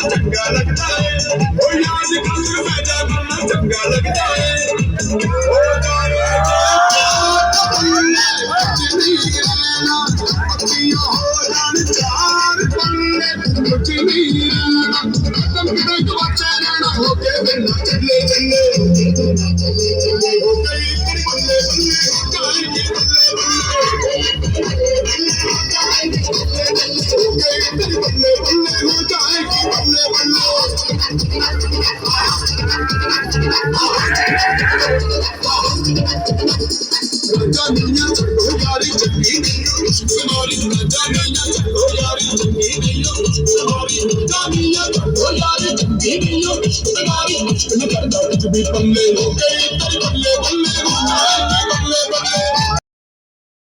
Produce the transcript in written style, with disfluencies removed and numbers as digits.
चंगा लगता है ओ याद कर बैठा करना चंगा लगता है ओ गाने चार पन्ने कुछ नहीं तुम बच्चा रहना हो के बिना चले चले हो गई तेरी बल्ले बल्ले हो गई बल्ले बल्ले हो जाएगी बल्ले बल्ले राजा मियां चलो यारी चंगी नहीं सवारी राजा मियां चलो यारी चंगी नहीं सवारी राजा मियां चलो यारी चंगी नहीं सवारी न करदा कुछ भी पल्ले हो गई तेरी